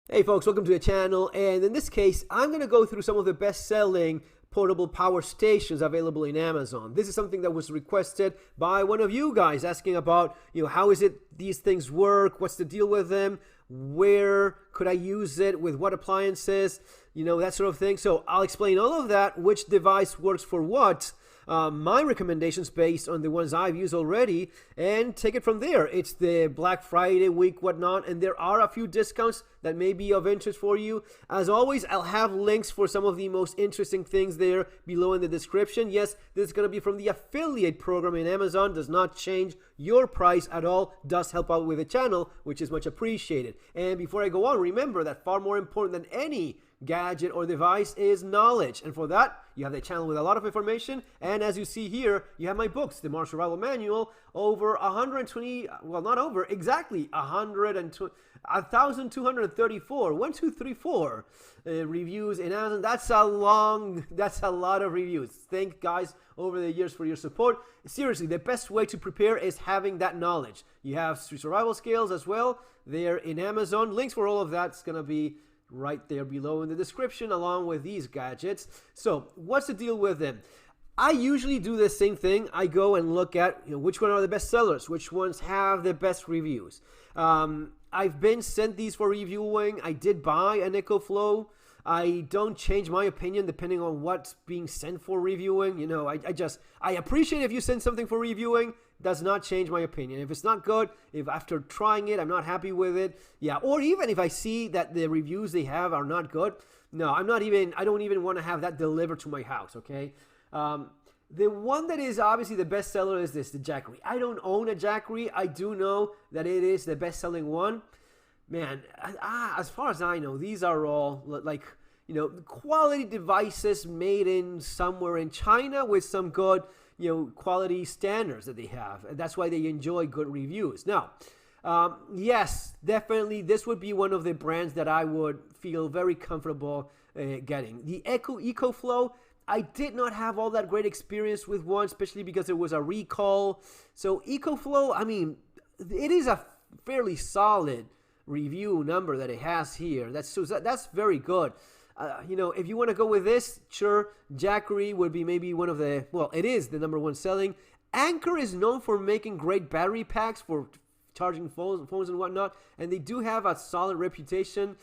Hey folks, welcome to the channel, and in this case I'm going to go through some of the best-selling portable power stations available in Amazon. This is something that was requested by one of you guys asking about, how is it these things work, what's the deal with them, where could I use it, with what appliances, that sort of thing. So I'll explain all of that, which device works for what, my recommendations based on the ones I've used already, and take it from there. It's the Black Friday week, whatnot, and there are a few discounts that may be of interest for you. As always, I'll have links for some of the most interesting things there below in the description. Yes, this is going to be from the affiliate program in Amazon. Does not change your price at all. Does help out with the channel, which is much appreciated. And before I go on, remember that far more important than any gadget or device is knowledge, and for that you have the channel with a lot of information. And as you see here, you have my books, the Martial Survival Manual, over 120, well, not over, exactly 1,234 reviews in Amazon. That's a lot of reviews. Thank guys over the years for your support. Seriously, the best way to prepare is having that knowledge. You have street survival skills as well there in Amazon. Links for all of that's gonna be right there below in the description, along with these gadgets. So what's the deal with them? I usually do the same thing. I go and look at which one are the best sellers, which ones have the best reviews. I've been sent these for reviewing. I did buy an EcoFlow. I don't change my opinion depending on what's being sent for reviewing. I appreciate if you send something for reviewing. Does not change my opinion. If it's not good, if after trying it I'm not happy with it, or even if I see that the reviews they have are not good, no, I don't even want to have that delivered to my house, okay? The one that is obviously the best seller is the Jackery. I don't own a Jackery. I do know that it is the best selling one. Man, as far as I know, these are all like, quality devices made in somewhere in China with some good, quality standards that they have. And that's why they enjoy good reviews. Now, yes, definitely this would be one of the brands that I would feel very comfortable getting. The EcoFlow, I did not have all that great experience with one, especially because there was a recall. So EcoFlow, I mean, it is a fairly solid review number that it has here. That's very good. If you want to go with this, sure, Jackery would be maybe one of the, well, it is the number one selling. Anker is known for making great battery packs for charging phones and whatnot, and they do have a solid reputation.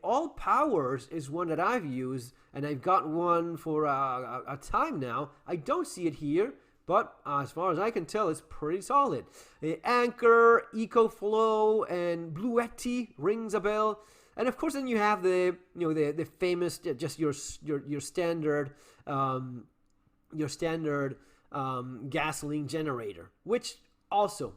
All Powers is one that I've used, and I've got one for a time now. I don't see it here, but as far as I can tell, it's pretty solid. Anker, EcoFlow, and Bluetti rings a bell. And of course, then you have the famous, just your standard gasoline generator, which also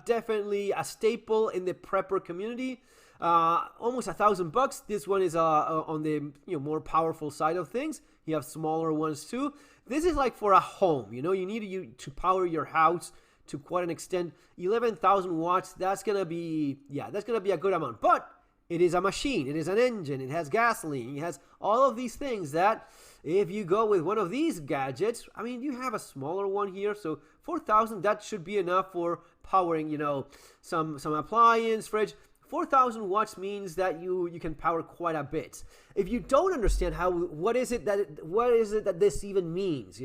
definitely a staple in the prepper community. Almost $1,000. This one is on the more powerful side of things. You have smaller ones too. This is like for a home. You need to power your house to quite an extent. 11,000 watts. That's gonna be a good amount. But it is a machine, it is an engine, it has gasoline, it has all of these things that if you go with one of these gadgets, I mean, you have a smaller one here, so 4,000, that should be enough for powering, some appliance, fridge. 4,000 watts means that you can power quite a bit. If you don't understand what is it that this even means,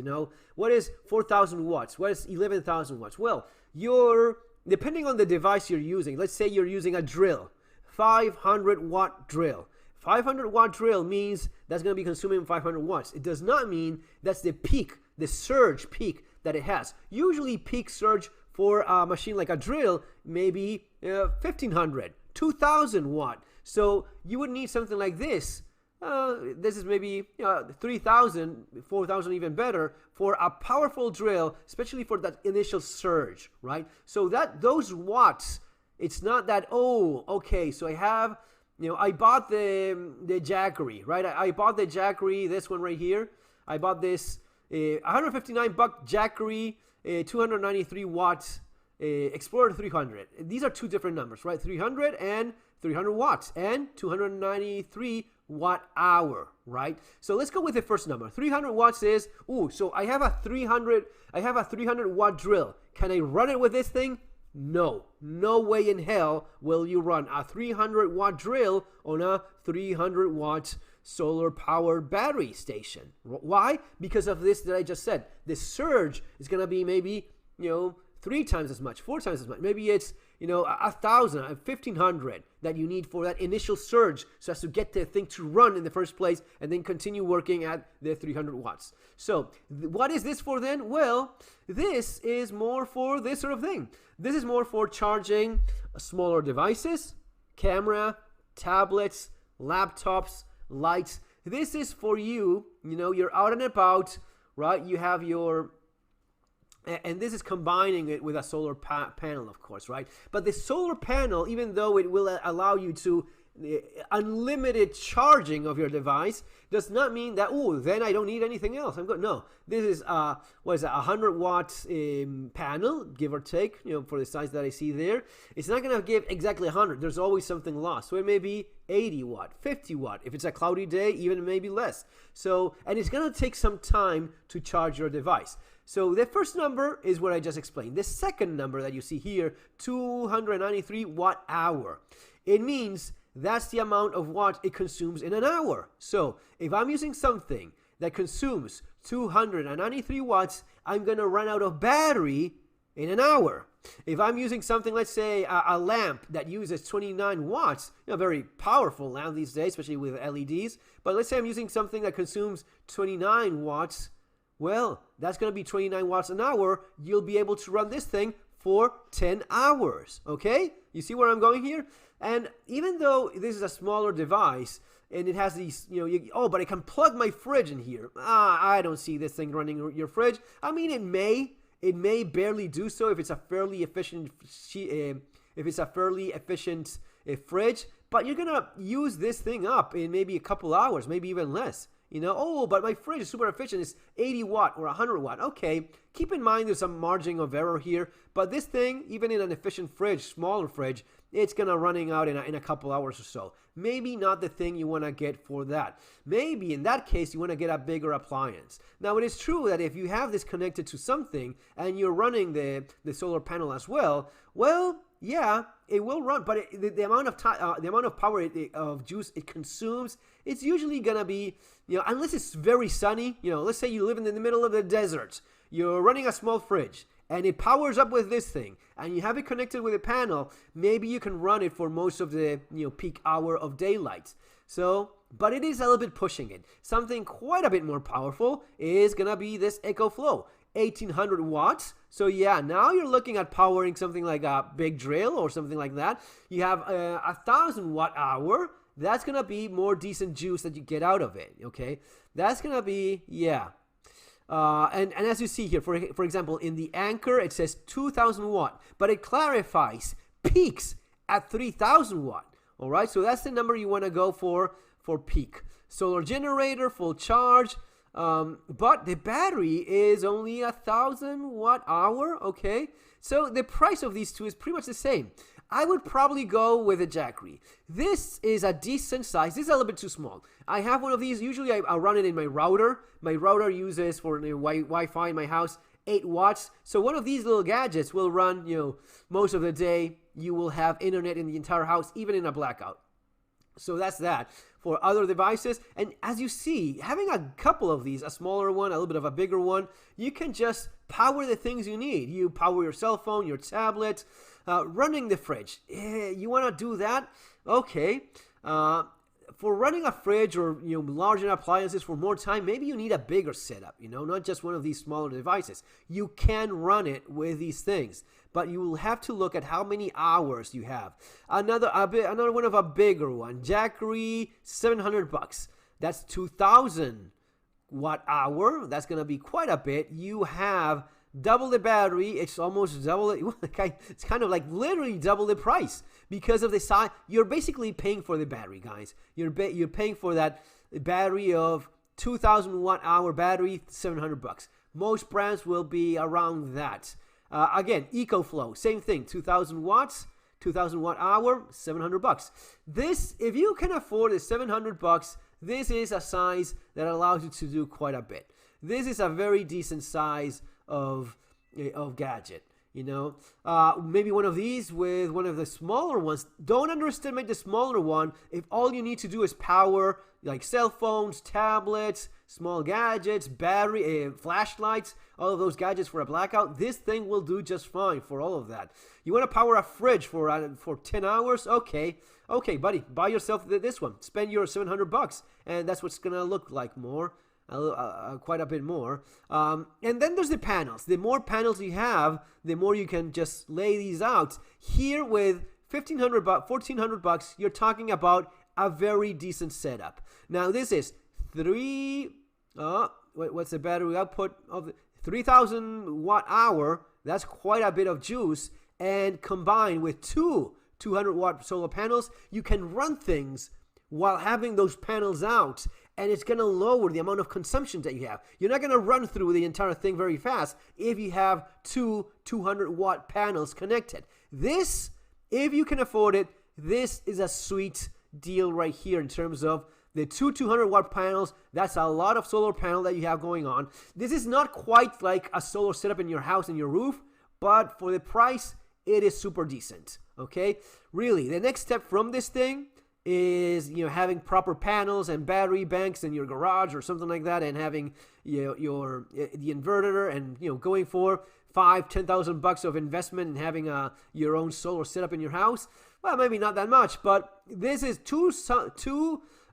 what is 4,000 watts? What is 11,000 watts? Well, depending on the device you're using, let's say you're using a drill, 500 watt drill. 500 watt drill means that's going to be consuming 500 watts. It does not mean that's the peak, the surge peak that it has. Usually peak surge for a machine like a drill maybe 1,500, 2,000 watt. So you would need something like this. This is maybe 3,000, 4,000 even better for a powerful drill, especially for that initial surge, right? So those watts, it's not that, oh, okay, so I have, I bought the Jackery, right? I bought the Jackery, this one right here. I bought this $159 Jackery, 293 watts, Explorer 300. These are two different numbers, right? 300 and 300 watts and 293 watt hour, right? So let's go with the first number. 300 watts is, so I have a 300 watt drill. Can I run it with this thing? No way in hell will you run a 300-watt drill on a 300-watt solar powered battery station. Why? Because of this that I just said. The surge is going to be maybe, 3 times as much, 4 times as much. Maybe it's, 1,000, 1,500 that you need for that initial surge so as to get the thing to run in the first place and then continue working at the 300 watts. So what is this for then? Well, this is more for this sort of thing. This is more for charging smaller devices, camera, tablets, laptops, lights. This is for you, you're out and about, right? You have your... And this is combining it with a solar panel, of course, right? But the solar panel, even though it will allow you to unlimited charging of your device, does not mean that, then I don't need anything else. I'm good. No, this is, 100-watt panel, give or take, for the size that I see there. It's not going to give exactly 100. There's always something lost. So it may be 80 watt, 50 watt. If it's a cloudy day, even maybe less. So, and it's going to take some time to charge your device. So the first number is what I just explained. The second number that you see here, 293 watt hour. It means that's the amount of watt it consumes in an hour. So if I'm using something that consumes 293 watts, I'm going to run out of battery in an hour. If I'm using something, let's say a lamp that uses 29 watts, a very powerful lamp these days, especially with LEDs, but let's say I'm using something that consumes 29 watts, well, that's going to be 29 watts an hour. You'll be able to run this thing for 10 hours, okay? You see where I'm going here? And even though this is a smaller device and it has these, but I can plug my fridge in here. I don't see this thing running your fridge. I mean, it may barely do so if it's a fairly efficient fridge, but you're going to use this thing up in maybe a couple hours, maybe even less. But my fridge is super efficient. It's 80 watt or 100 watt. Okay, keep in mind there's some margin of error here. But this thing, even in an efficient fridge, smaller fridge, it's going to running out in a couple hours or so. Maybe not the thing you want to get for that. Maybe in that case, you want to get a bigger appliance. Now, it is true that if you have this connected to something and you're running the solar panel as well, yeah, it will run, but the amount of power of juice it consumes, it's usually gonna be, unless it's very sunny. Let's say you live in the middle of the desert, you're running a small fridge, and it powers up with this thing, and you have it connected with a panel. Maybe you can run it for most of the peak hour of daylight. So, but it is a little bit pushing it. Something quite a bit more powerful is gonna be this EcoFlow. 1800 watts. So yeah, now you're looking at powering something like a big drill or something like that. You have 1,000 watt hour. That's gonna be more decent juice that you get out of it. Okay, that's gonna be, yeah. And as you see here, for example, in the Anchor it says 2,000 watt, but it clarifies peaks at 3,000 watt. All right, so that's the number you want to go for peak. Solar generator, full charge. But the battery is only 1,000 watt hour. Okay, so the price of these two is pretty much the same. I would probably go with a Jackery. This is a decent size. This is a little bit too small. I have one of these. Usually I run it in my router. My router uses for the Wi-Fi in my house 8 watts. So one of these little gadgets will run, most of the day. You will have internet in the entire house, even in a blackout. So that's that. For other devices, and as you see, having a couple of these, a smaller one, a little bit of a bigger one, you can just power the things you need. You power your cell phone, your tablet, running the fridge. You want to do that? Okay. For running a fridge or larger appliances for more time, maybe you need a bigger setup, not just one of these smaller devices. You can run it with these things, but you will have to look at how many hours you have. Another one of a bigger one, Jackery, $700. That's 2,000 watt hour. That's gonna be quite a bit. You have double the battery. It's almost double it. It's kind of like literally double the price because of the size. You're basically paying for the battery, guys. You're paying for that battery of 2,000 watt hour battery, $700. Most brands will be around that. Again, EcoFlow, same thing, 2,000 watts, 2,000 watt hour, $700. This, if you can afford the $700, this is a size that allows you to do quite a bit. This is a very decent size of gadget. You know, maybe one of these with one of the smaller ones. Don't underestimate the smaller one. If all you need to do is power like cell phones, tablets, small gadgets, battery, flashlights, all of those gadgets for a blackout, this thing will do just fine for all of that. You want to power a fridge for 10 hours? Okay, buddy, buy yourself this one. Spend your $700, and that's what's gonna look like more. Quite a bit more. And then there's the panels. The more panels you have, the more you can just lay these out. Here with $1,400, you're talking about a very decent setup. Now this is what's the battery output of the 3,000 watt hour? That's quite a bit of juice. And combined with two 200 watt solar panels, you can run things while having those panels out, and it's going to lower the amount of consumption that you have. You're not going to run through the entire thing very fast if you have two 200 watt panels connected. This, if you can afford it, this is a sweet deal right here in terms of the two 200 watt panels. That's a lot of solar panel that you have going on. This is not quite like a solar setup in your house and your roof, but for the price, it is super decent. Okay, really, the next step from this thing is, you know, having proper panels and battery banks in your garage or something like that, and having, you know, the inverter, and, you know, going for $5,000-$10,000 of investment and having your own solar setup in your house. Well, maybe not that much, but this is two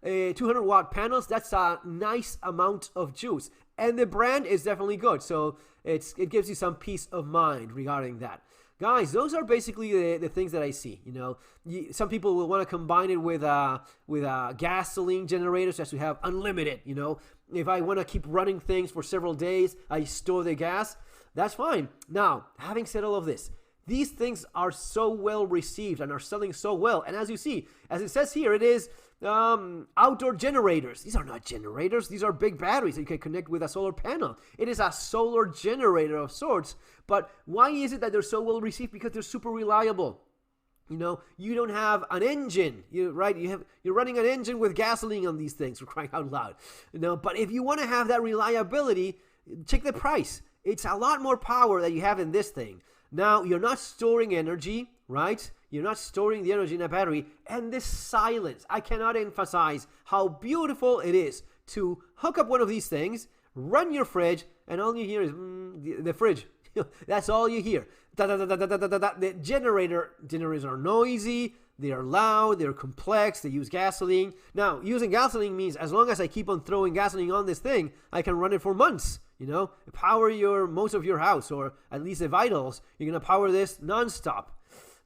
200 watt panels. That's a nice amount of juice, and the brand is definitely good, so it gives you some peace of mind regarding that. Guys, those are basically the things that I see. You know, some people will want to combine it with gasoline generators, as we have unlimited. You know, if I want to keep running things for several days, I store the gas. That's fine. Now, having said all of this, these things are so well received and are selling so well. And as you see, as it says here, it is outdoor generators. These are not generators. These are big batteries that you can connect with a solar panel. It is a solar generator of sorts. But why is it that they're so well received? Because they're super reliable. You know, you don't have an engine, right? You're running an engine with gasoline on these things, for crying out loud. You know, but if you want to have that reliability, check the price. It's a lot more power that you have in this thing. Now, you're not storing energy, right? You're not storing the energy in a battery. And this silence, I cannot emphasize how beautiful it is to hook up one of these things, run your fridge, and all you hear is the fridge. That's all you hear. The generators are noisy, they are loud, they're complex, they use gasoline. Now, using gasoline means as long as I keep on throwing gasoline on this thing, I can run it for months. You know, power most of your house, or at least the vitals. You're gonna power this nonstop.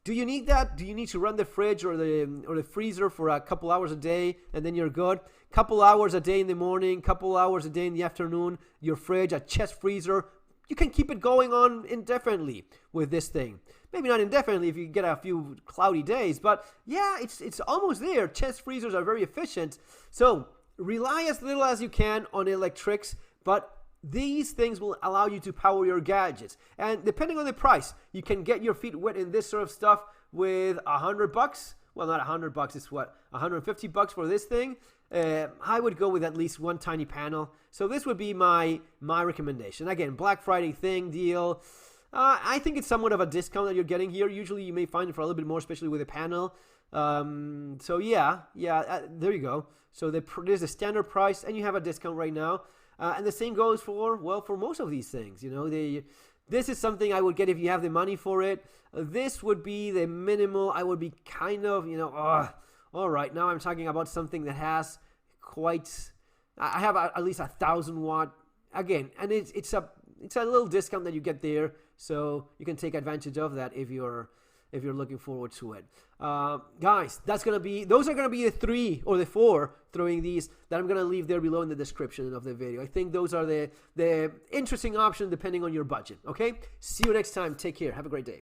Do you need that? Do you need to run the fridge or the freezer for a couple hours a day and then you're good? Couple hours a day in the morning, couple hours a day in the afternoon. Your fridge, a chest freezer. You can keep it going on indefinitely with this thing. Maybe not indefinitely if you get a few cloudy days, but yeah, it's almost there. Chest freezers are very efficient. So rely as little as you can on electrics, but these things will allow you to power your gadgets. And depending on the price, you can get your feet wet in this sort of stuff with $100. Well, not $100. It's what, $150 for this thing. I would go with at least one tiny panel. So this would be my recommendation. Again, Black Friday deal. I think it's somewhat of a discount that you're getting here. Usually you may find it for a little bit more, especially with a panel. So yeah, there you go. So there's a standard price, and you have a discount right now. And the same goes for most of these things. You know, this is something I would get if you have the money for it. This would be the minimal. I would be kind of, you know, all right. Now I'm talking about something that has I have at least 1,000 watt again, and it's a little discount that you get there, so you can take advantage of that if you're looking forward to it. Guys, those are gonna be the 3 or the 4 throwing these that I'm gonna leave there below in the description of the video. I think those are the interesting options depending on your budget. Okay, see you next time. Take care. Have a great day.